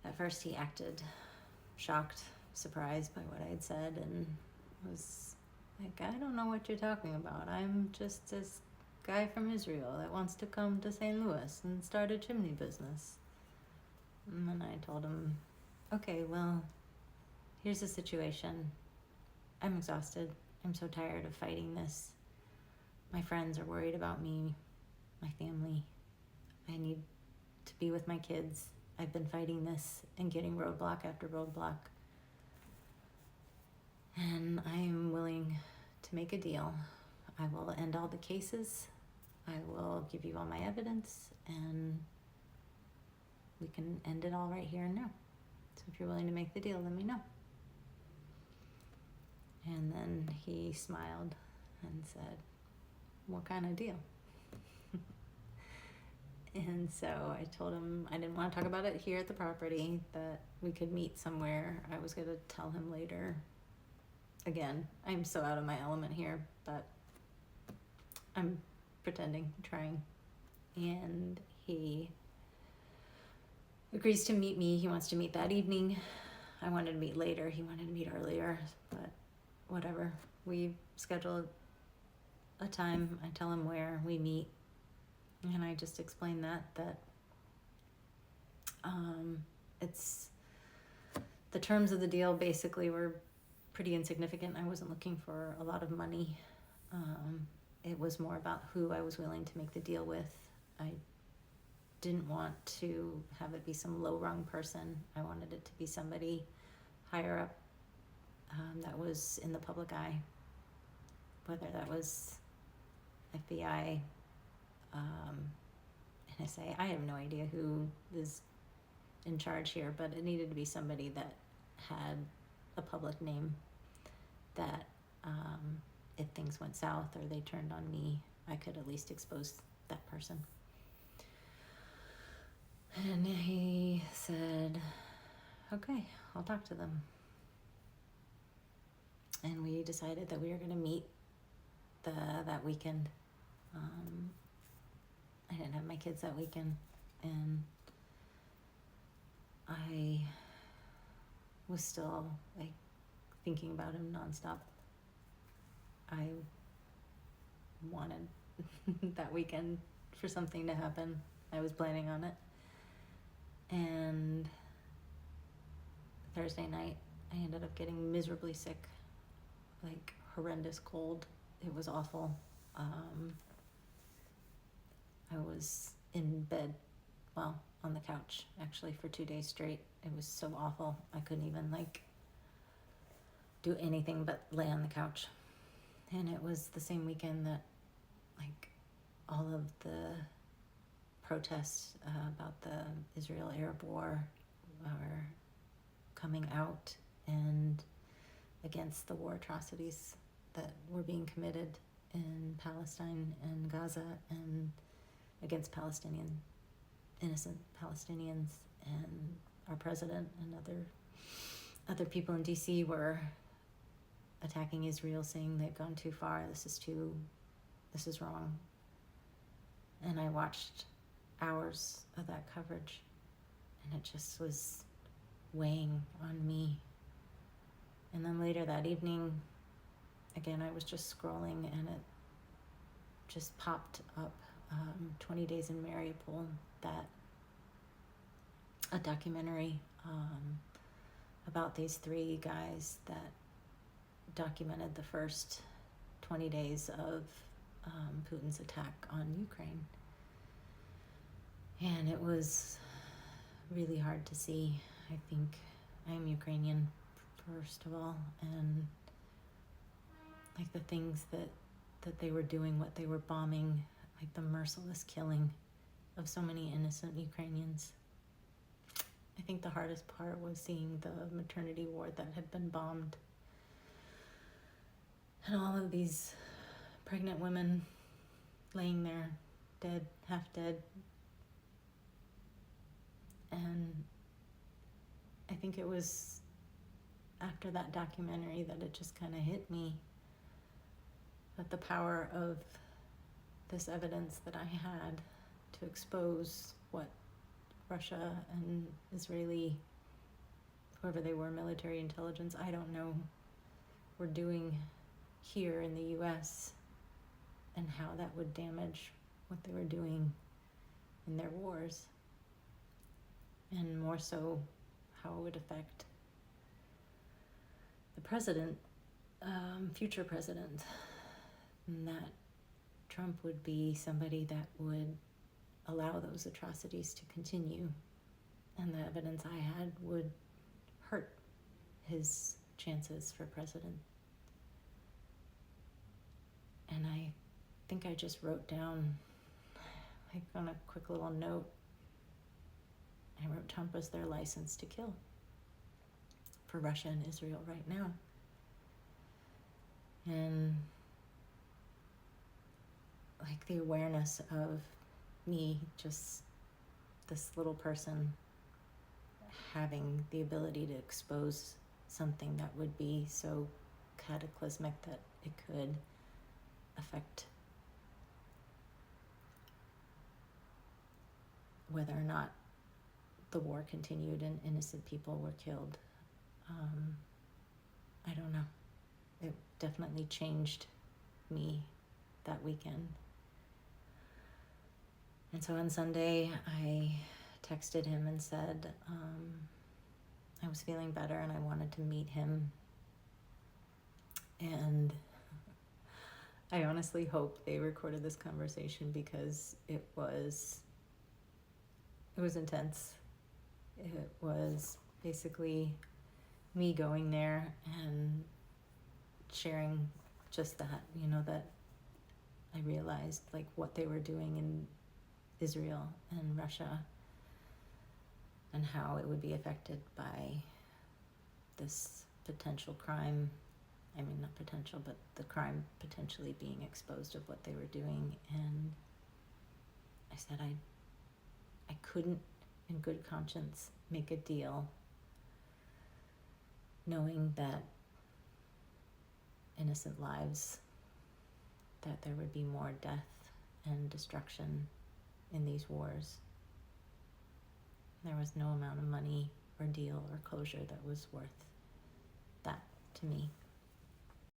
At first he acted shocked, surprised by what I had said, and was like, I don't know what you're talking about. I'm just this guy from Israel that wants to come to St. Louis and start a chimney business. And I told him, okay, well, here's the situation. I'm exhausted. I'm so tired of fighting this. My friends are worried about me, my family. I need to be with my kids. I've been fighting this and getting roadblock after roadblock. And I am willing to make a deal. I will end all the cases. I will give you all my evidence, and we can end it all right here and now. So if you're willing to make the deal, let me know. And then he smiled and said, what kind of deal? And so I told him I didn't want to talk about it here at the property, that we could meet somewhere. I was going to tell him later. Again, I'm so out of my element here, but I'm pretending, trying. And he agrees to meet me. He wants to meet that evening. I wanted to meet later. He wanted to meet earlier, but whatever. We schedule a time. I tell him where we meet. And I just explained that it's the terms of the deal basically were pretty insignificant. I wasn't looking for a lot of money. It was more about who I was willing to make the deal with. I didn't want to have it be some low-rung person. I wanted it to be somebody higher up that was in the public eye, whether that was FBI, NSA. I have no idea who is in charge here, but it needed to be somebody that had a public name, that if things went south or they turned on me, I could at least expose that person. And he said, okay, I'll talk to them. And we decided that we were going to meet that weekend. I didn't have my kids that weekend, and I was still like thinking about him nonstop. I wanted that weekend for something to happen. I was planning on it. And Thursday night, I ended up getting miserably sick, like horrendous cold. It was awful. I was in bed, well, on the couch actually for 2 days straight. It was so awful. I couldn't even do anything but lay on the couch. And it was the same weekend that all of the protests about the Israel-Arab war are coming out, and against the war atrocities that were being committed in Palestine and Gaza, and against innocent Palestinians. And our president and other people in DC were attacking Israel, saying they've gone too far, this is wrong. And I watched hours of that coverage, and it just was weighing on me. And then later that evening, again, I was just scrolling, and it just popped up, 20 Days in Mariupol, a documentary about these 3 guys that documented the first 20 days of Putin's attack on Ukraine. And it was really hard to see. I think I'm Ukrainian, first of all, and the things that they were doing, what they were bombing, the merciless killing of so many innocent Ukrainians. I think the hardest part was seeing the maternity ward that had been bombed, and all of these pregnant women laying there, dead, half dead. And I think it was after that documentary that it just kind of hit me that the power of this evidence that I had to expose what Russia and Israeli whoever they were, military intelligence, I don't know, were doing here in the US and how that would damage what they were doing in their wars. And more so, how it would affect the president, future president, and that Trump would be somebody that would allow those atrocities to continue, and the evidence I had would hurt his chances for president. And I think I just wrote down, like on a quick little note, I wrote Trump was their license to kill for Russia and Israel right now. And like the awareness of me, just this little person, having the ability to expose something that would be so cataclysmic that it could affect whether or not the war continued and innocent people were killed. I don't know. It definitely changed me that weekend. And so on Sunday, I texted him and said I was feeling better and I wanted to meet him. And I honestly hope they recorded this conversation because it was intense. It was basically me going there and sharing just that, that I realized like what they were doing in Israel and Russia and how it would be affected by this potential crime. I mean, not potential, but the crime potentially being exposed of what they were doing. And I said I couldn't, in good conscience, make a deal knowing that innocent lives, that there would be more death and destruction in these wars. There was no amount of money or deal or closure that was worth that to me.